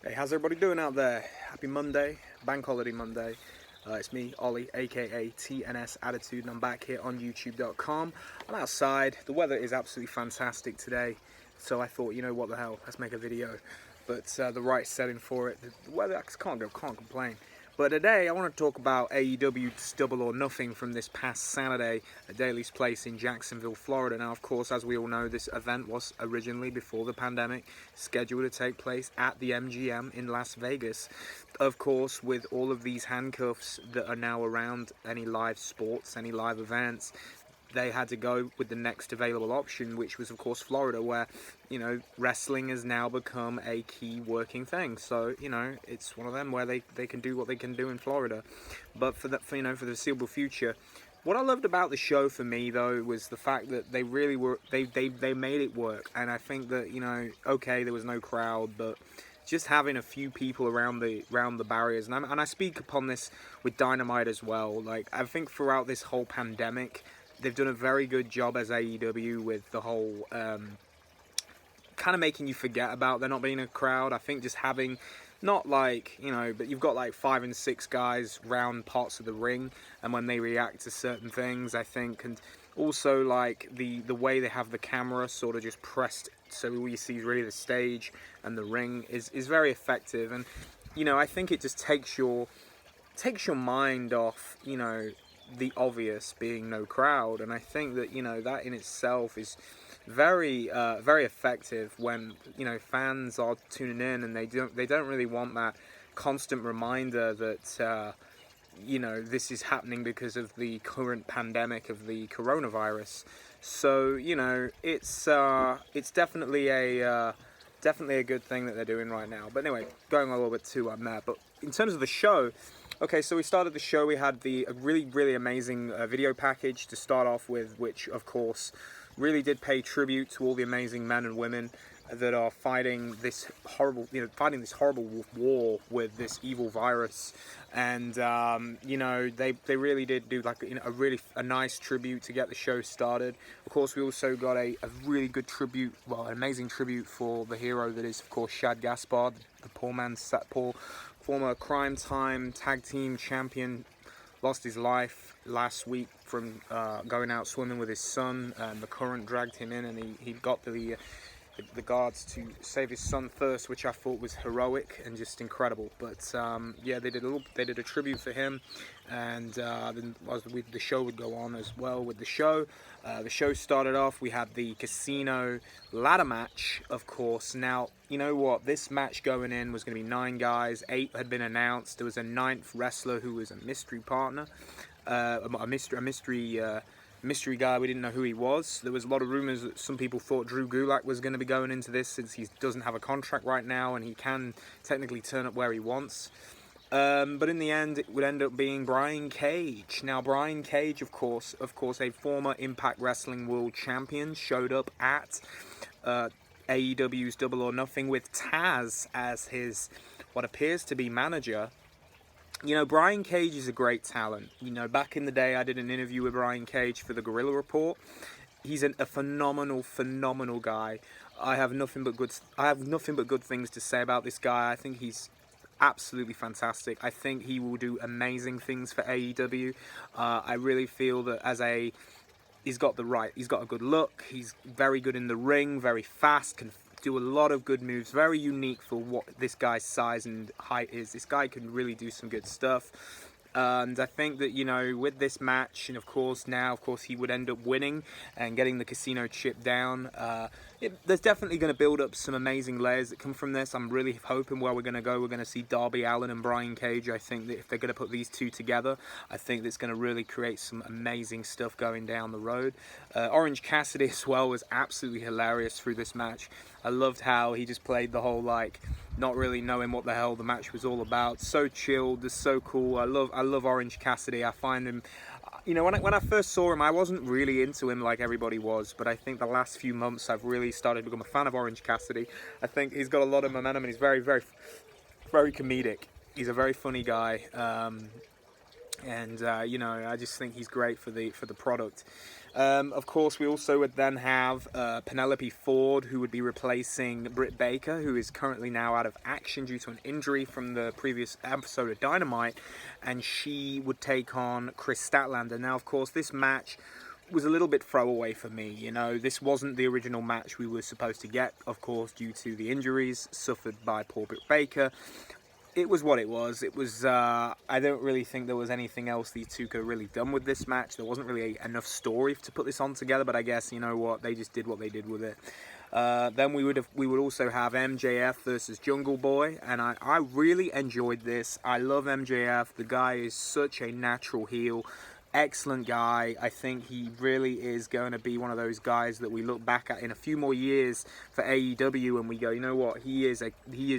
Hey, how's everybody doing out there? Happy Monday, Bank Holiday Monday. It's me, Ollie, aka TNSAttitude, and I'm back here on YouTube.com. I'm outside. The weather is absolutely fantastic today, so I thought, you know what the hell, let's make a video. But the right setting for it. The weather, I can't complain. But today I want to talk about AEW's Double or Nothing from this past Saturday at Daly's Place in Jacksonville, Florida. Now, of course, as we all know, this event was originally, before the pandemic, scheduled to take place at the MGM in Las Vegas. Of course, with all of these handcuffs that are now around any live sports, any live events, they had to go with the next available option, which was, of course, Florida, where, you know, wrestling has now become a key working thing. So, you know, it's one of them where they can do what they can do in Florida. But for the foreseeable future, what I loved about the show for me, though, was the fact that they really were, they made it work. And I think that, you know, okay, there was no crowd, but just having a few people around the barriers, and I speak upon this with Dynamite as well. Like, I think throughout this whole pandemic, they've done a very good job as AEW with the whole kind of making you forget about there not being a crowd. I think just having, not like, you know, but you've got like 5 and 6 guys round parts of the ring, and when they react to certain things, I think, and also like the way they have the camera sort of just pressed so all you see is really the stage and the ring is very effective. And, you know, I think it just takes your mind off, you know, the obvious being no crowd. And I think that, you know, that in itself is very very effective when, you know, fans are tuning in and they don't really want that constant reminder that you know, this is happening because of the current pandemic of the coronavirus. So, you know, it's definitely a good thing that they're doing right now. But anyway, going a little bit too there. But in terms of the show, okay, so we started the show. We had a really amazing video package to start off with, which of course really did pay tribute to all the amazing men and women that are fighting this horrible war with this evil virus. And you know, they really did do like, you know, a nice tribute to get the show started. Of course, we also got a really good tribute, well, an amazing tribute for the hero that is, of course, Shad Gaspard, the former Crime Time tag team champion. Lost his life last week from going out swimming with his son, and the current dragged him in, and he got the guards to save his son first, which I thought was heroic and just incredible. But yeah, they did a tribute for him, and then the show would go on as well. With the show started off. We had the casino ladder match, of course. Now, you know what? This match going in was going to be 9 guys. 8 had been announced. There was a 9th wrestler who was a mystery partner, a mystery guy. We didn't know who he was. There was a lot of rumors that some people thought Drew Gulak was going to be going into this, since he doesn't have a contract right now and he can technically turn up where he wants. But in the end, it would end up being Brian Cage. Now, Brian Cage, of course, a former Impact Wrestling World Champion, showed up at AEW's Double or Nothing with Taz as his, what appears to be, manager. You know, Brian Cage is a great talent. You know, back in the day, I did an interview with Brian Cage for the Gorilla Report. He's a phenomenal guy. I have nothing but good things to say about this guy. I think he's absolutely fantastic. I think he will do amazing things for AEW. I really feel that he's got a good look. He's very good in the ring, very fast, can do a lot of good moves, very unique for what this guy's size and height is. This guy can really do some good stuff. And I think that, you know, with this match, and of course he would end up winning and getting the casino chip down. There's definitely going to build up some amazing layers that come from this. I'm really hoping where we're going to see Darby Allin and Brian Cage. I think that if they're going to put these two together, I think that's going to really create some amazing stuff going down the road. Orange Cassidy as well was absolutely hilarious through this match. I loved how he just played the whole, like, not really knowing what the hell the match was all about. So chilled, just so cool. I love Orange Cassidy. I find him, you know, when I first saw him, I wasn't really into him like everybody was, but I think the last few months I've really started to become a fan of Orange Cassidy. I think he's got a lot of momentum, and he's very comedic. He's a very funny guy. And you know, I just think he's great for the product. Of course, we also would then have Penelope Ford, who would be replacing Britt Baker, who is currently now out of action due to an injury from the previous episode of Dynamite, and she would take on Chris Statlander. Now, of course, this match was a little bit throwaway for me. You know, this wasn't the original match we were supposed to get, of course, due to the injuries suffered by poor Britt Baker. It was what it was. It was, I don't really think there was anything else these two could have really done with this match. There wasn't really enough story to put this on together, but I guess, you know what, they just did what they did with it. Then we would also have MJF versus Jungle Boy, and I really enjoyed this. I love MJF. The guy is such a natural heel. Excellent guy. I think he really is going to be one of those guys that we look back at in a few more years for AEW and we go, you know what, he is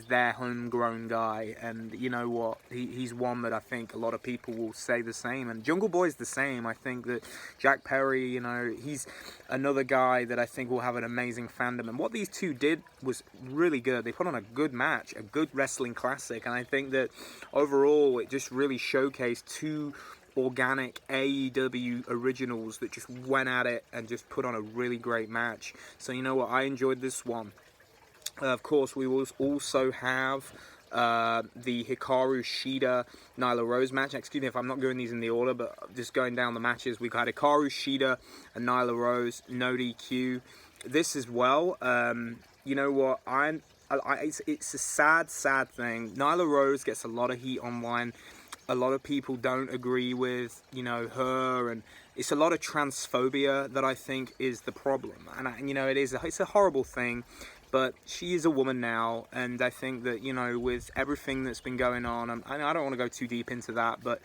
their homegrown guy, and you know what, he's one that I think a lot of people will say the same, and Jungle Boy's the same. I think that Jack Perry, you know, he's another guy that I think will have an amazing fandom, and what these two did was really good. They put on a good match, a good wrestling classic, and I think that overall it just really showcased two organic AEW originals that just went at it and just put on a really great match. So you know what, I enjoyed this one. Of course, we will also have the Hikaru Shida Nyla Rose match. Excuse me if I'm not going these in the order, but just going down the matches. We got Hikaru Shida and Nyla Rose, no DQ. This as well, you know what, it's a sad thing. Nyla Rose gets a lot of heat online. A lot of people don't agree with, you know, her, and it's a lot of transphobia that I think is the problem. And you know, it's a horrible thing, but she is a woman now, and I think that, you know, with everything that's been going on, I don't want to go too deep into that, but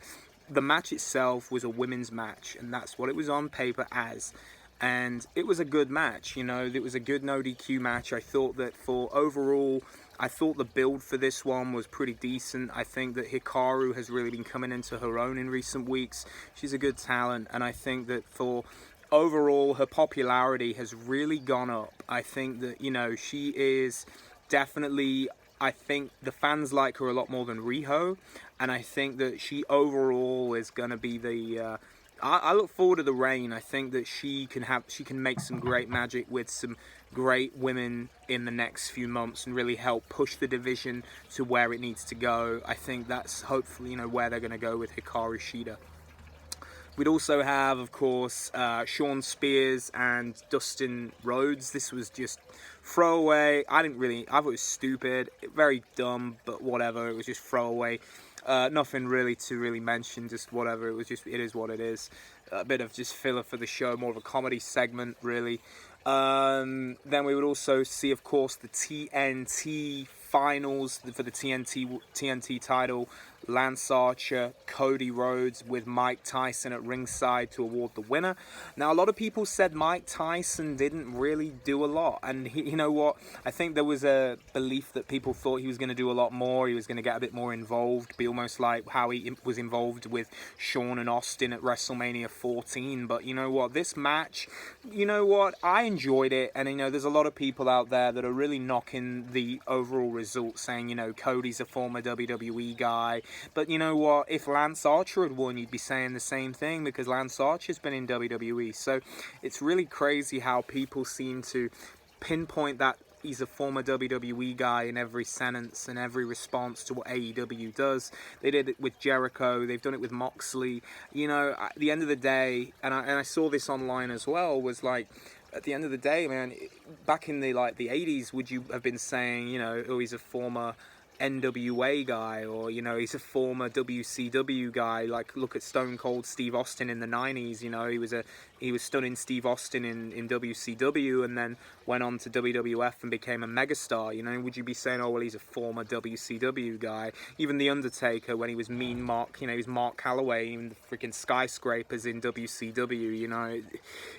the match itself was a women's match, and that's what it was on paper as. And it was a good match, you know, it was a good no DQ match. I thought that I thought the build for this one was pretty decent. I think that Hikaru has really been coming into her own in recent weeks. She's a good talent, and I think that for overall her popularity has really gone up. I think that, you know, she is definitely, I think the fans like her a lot more than Riho, and I think that she overall is going to be the I look forward to the reign. I think that she can make some great magic with some great women in the next few months and really help push the division to where it needs to go. I think that's hopefully, you know, where they're going to go with Hikaru Shida. We'd also have, of course, Shawn Spears and Dustin Rhodes. This was just throwaway. I thought it was stupid, very dumb, but whatever. It was just throwaway. Nothing really to really mention, just whatever. It is what it is. A bit of just filler for the show, more of a comedy segment, really. Then we would also see, of course, the TNT finals for the TNT title. Lance Archer, Cody Rhodes with Mike Tyson at ringside to award the winner. Now, a lot of people said Mike Tyson didn't really do a lot, and you know what? I think there was a belief that people thought he was going to do a lot more. He was going to get a bit more involved, be almost like how he was involved with Shawn and Austin at WrestleMania 14. But you know what? This match, you know what? I enjoyed it, and you know, there's a lot of people out there that are really knocking the overall result, saying, you know, Cody's a former WWE guy. But you know what? If Lance Archer had won, you'd be saying the same thing, because Lance Archer's been in WWE. So it's really crazy how people seem to pinpoint that he's a former WWE guy in every sentence and every response to what AEW does. They did it with Jericho. They've done it with Moxley. You know, at the end of the day, and I saw this online as well, was like, at the end of the day, man, back in the 80s, would you have been saying, you know, oh, he's a former NWA guy, or you know, he's a former WCW guy? Like, look at Stone Cold Steve Austin in the 90s. You know, he was stunning Steve Austin in WCW, and then went on to WWF and became a megastar. You know, would you be saying, oh well, he's a former WCW guy? Even the Undertaker, when he was Mean Mark, you know, he was Mark Calloway in the freaking Skyscrapers in WCW. You know,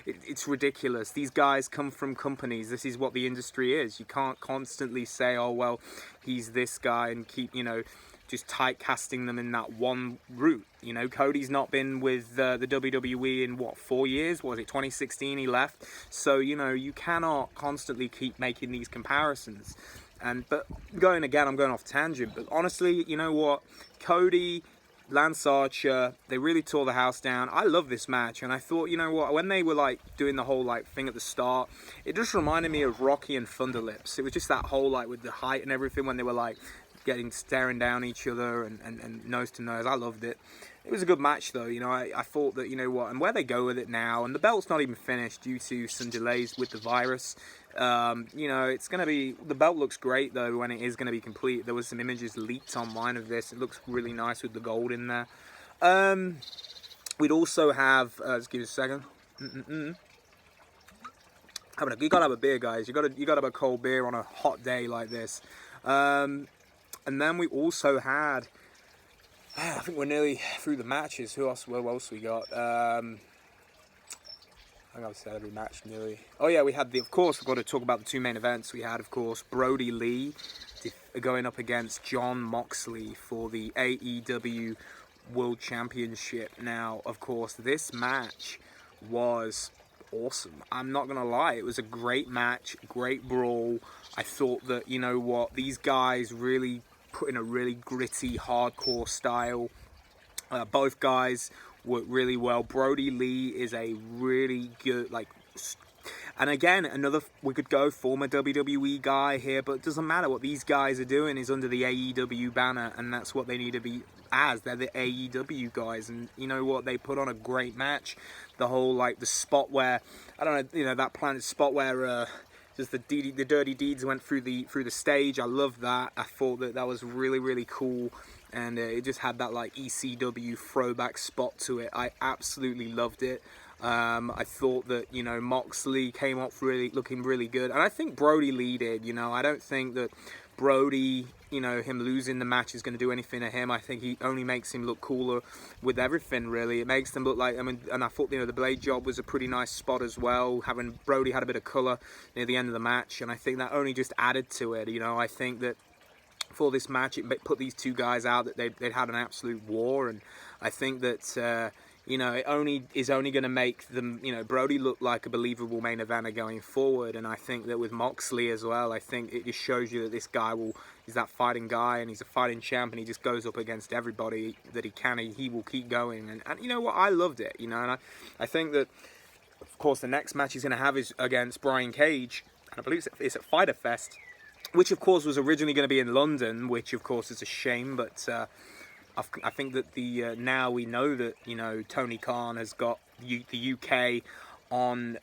it's ridiculous. These guys come from companies. This is what the industry is. You can't constantly say, oh well, he's this guy, and keep, you know, just typecasting them in that one route. You know, Cody's not been with the WWE in, what, 4 years? What was it, 2016 he left? So, you know, you cannot constantly keep making these comparisons. But I'm going off tangent, but honestly, you know what? Cody Lance Archer, they really tore the house down. I love this match, and I thought, you know what, when they were like doing the whole like thing at the start, it just reminded me of Rocky and Thunder Lips. It was just that whole like with the height and everything when they were like staring down each other and nose to nose. I loved it. It was a good match though, you know. I thought that, you know what, and where they go with it now, and the belt's not even finished due to some delays with the virus. You know, it's going to be, the belt looks great though when it is going to be complete. There was some images leaked online of this. It looks really nice with the gold in there. We'd also have, let's give it a second. You gotta have a beer, guys. You gotta have a cold beer on a hot day like this. And then we also had, I think we're nearly through the matches. Who else? What else we got? I think I've said every match nearly. Oh yeah, we had of course, we've got to talk about the two main events. We had, of course, Brodie Lee going up against Jon Moxley for the AEW World Championship. Now, of course, this match was awesome. I'm not gonna lie, it was a great match, great brawl. I thought that, you know what, these guys really put in a really gritty, hardcore style. Both guys worked really well. Brodie Lee is a really good, like, and again, we could go former WWE guy here, but it doesn't matter. What these guys are doing is under the AEW banner, and that's what they need to be as. They're the AEW guys, and you know what? They put on a great match. The whole, like, the spot where, I don't know, you know, that planted spot where just the dirty deeds went through the stage. I love that. I thought that was really, really cool, and it just had that like ECW throwback spot to it. I absolutely loved it. I thought that, you know, Moxley came off looking really good, and I think Brodie Lee did. You know, I don't think that Brodie, you know, him losing the match is going to do anything to him. I think he only makes him look cooler with everything, really. It makes them look like, I mean, and I thought, you know, the blade job was a pretty nice spot as well. Having Brodie had a bit of colour near the end of the match, and I think that only just added to it. You know, I think that for this match, it put these two guys out that they'd had an absolute war, and I think that, you know, it is only going to make them, you know, Brodie look like a believable main eventer going forward. And I think that with Moxley as well, I think it just shows you that this guy he's that fighting guy, and he's a fighting champ, and he just goes up against everybody that he can. He will keep going. And you know what? I loved it, you know, and I think that, of course, the next match he's going to have is against Brian Cage, and I believe it's at Fyter Fest, which, of course, was originally going to be in London, which, of course, is a shame, but I think that now we know that, you know, Tony Khan has got the UK on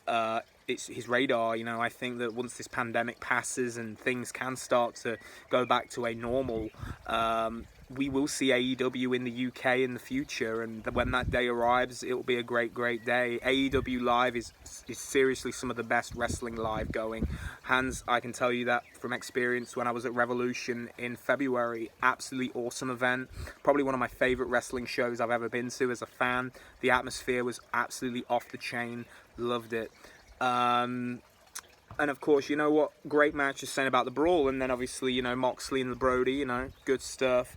his radar. You know, I think that once this pandemic passes and things can start to go back to a normal, we will see AEW in the UK in the future, and when that day arrives, it will be a great, great day. AEW Live is seriously some of the best wrestling live going. I can tell you that from experience when I was at Revolution in February. Absolutely awesome event. Probably one of my favorite wrestling shows I've ever been to as a fan. The atmosphere was absolutely off the chain. Loved it. And of course, you know what? Great match, just saying about the brawl. And then obviously, you know, Moxley and the Brodie, you know, good stuff.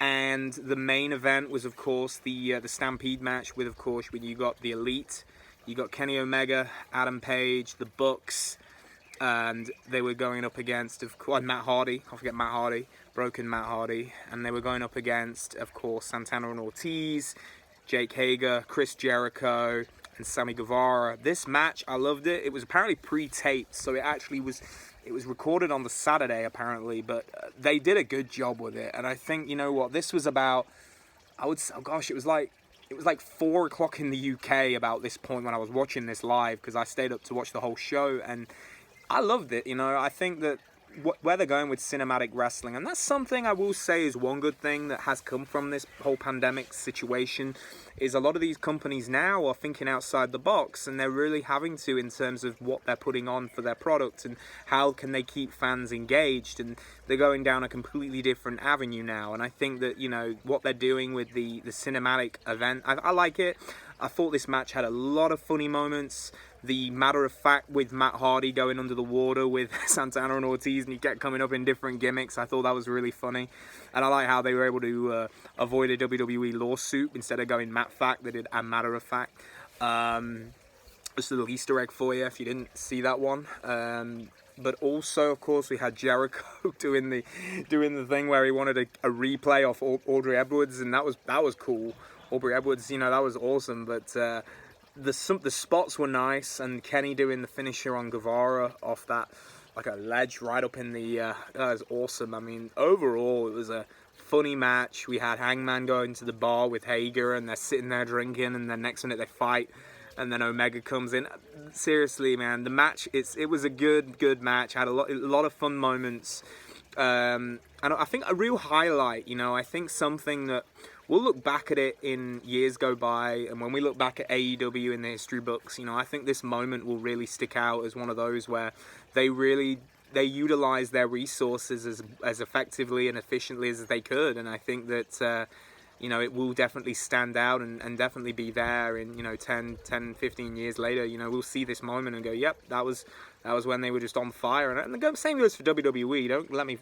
And the main event was, of course, the Stampede match with, of course, when you got the Elite, you got Kenny Omega, Adam Page, the Bucks, and they were going up against, of course, Matt Hardy. I forget Matt Hardy, broken Matt Hardy. And they were going up against, of course, Santana and Ortiz, Jake Hager, Chris Jericho, and Sammy Guevara. This match, I loved it. It was apparently pre-taped, so it was recorded on the Saturday apparently, but they did a good job with it. And I think, you know what, this was about, I would say, oh gosh, it was like 4 o'clock in the UK about this point when I was watching this live, because I stayed up to watch the whole show, and I loved it. You know, I think that where they're going with cinematic wrestling, and that's something I will say is one good thing that has come from this whole pandemic situation, is a lot of these companies now are thinking outside the box, and they're really having to in terms of what they're putting on for their product and how can they keep fans engaged, and they're going down a completely different avenue now. And I think that, you know, what they're doing with the cinematic event, I like it. I thought this match had a lot of funny moments. The matter of fact with Matt Hardy going under the water with Santana and Ortiz, and he kept coming up in different gimmicks. I thought that was really funny. And I like how they were able to avoid a WWE lawsuit. Instead of going Matt Fact, they did a matter of fact. Just a little Easter egg for you if you didn't see that one. But also, of course, we had Jericho doing the thing where he wanted a replay off Aubrey Edwards, and that was cool. Aubrey Edwards, you know, that was awesome. But the spots were nice, and Kenny doing the finisher on Guevara off that, like a ledge right up in the that was awesome. I mean, overall, it was a funny match. We had Hangman going to the bar with Hager, and they're sitting there drinking, and then next minute they fight, and then Omega comes in. Seriously, man, the match, it was a good match. Had a lot of fun moments, and I think a real highlight, you know, I think something that we'll look back at it in years go by, and when we look back at AEW in the history books, you know, I think this moment will really stick out as one of those where they utilize their resources as effectively and efficiently as they could. And I think that you know, it will definitely stand out and definitely be there in, you know, 10, 15 years later. You know, we'll see this moment and go, yep, that was when they were just on fire. And the same goes for WWE. Don't let me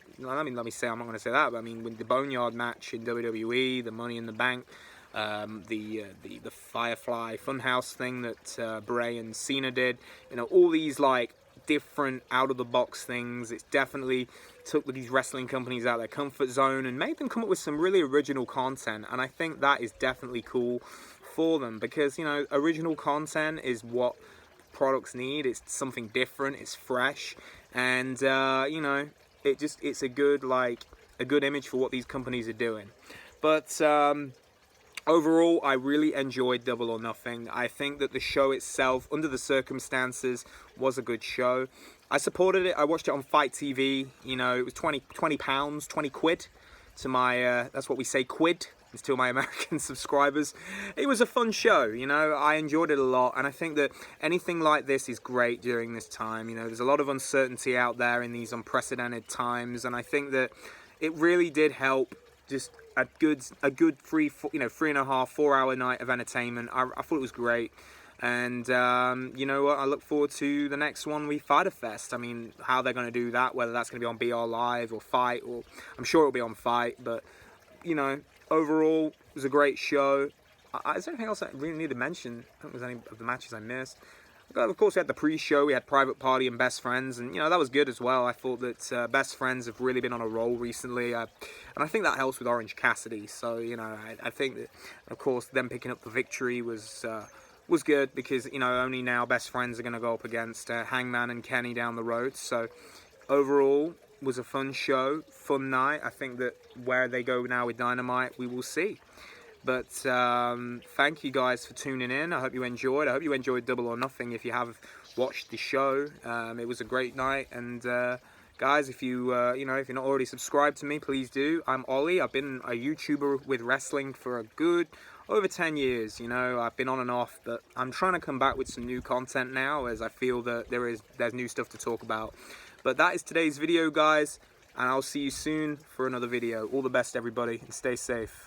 say I'm not going to say that, but I mean, with the Boneyard match in WWE, the Money in the Bank, the Firefly Funhouse thing that Bray and Cena did, you know, all these like different out of the box things. It's definitely took these wrestling companies out of their comfort zone and made them come up with some really original content, and I think that is definitely cool for them, because, you know, original content is what products need. It's something different, it's fresh, and you know, it's a good image for what these companies are doing. But overall, I really enjoyed Double or Nothing. I think that the show itself, under the circumstances, was a good show. I supported it. I watched it on Fight TV. You know, it was 20 pounds, 20 quid to my, that's what we say, quid, to my American subscribers. It was a fun show, you know. I enjoyed it a lot, and I think that anything like this is great during this time. You know, there's a lot of uncertainty out there in these unprecedented times, and I think that it really did help just a good 3.5, 4 hour night of entertainment. I thought it was great. And you know what, I look forward to the next one, Fighter Fest. I mean, how they're going to do that, whether that's going to be on BR Live or Fight, or I'm sure it'll be on Fight. But, you know, overall, it was a great show. Is there anything else I really need to mention? I don't think there's any of the matches I missed. Of course, we had the pre-show, we had Private Party and Best Friends, and, you know, that was good as well. I thought that Best Friends have really been on a roll recently, and I think that helps with Orange Cassidy. So, you know, I think that, of course, them picking up the victory was good, because, you know, only now Best Friends are going to go up against Hangman and Kenny down the road. So, overall, was a fun show, fun night. I think that where they go now with Dynamite, we will see. But thank you guys for tuning in. I hope you enjoyed. I hope you enjoyed Double or Nothing if you have watched the show. It was a great night. And guys, if you you know, if you're not already subscribed to me, please do. I'm Ollie. I've been a YouTuber with wrestling for a good over 10 years. You know, I've been on and off, but I'm trying to come back with some new content now, as I feel that there's new stuff to talk about. But that is today's video, guys, and I'll see you soon for another video. All the best, everybody, and stay safe.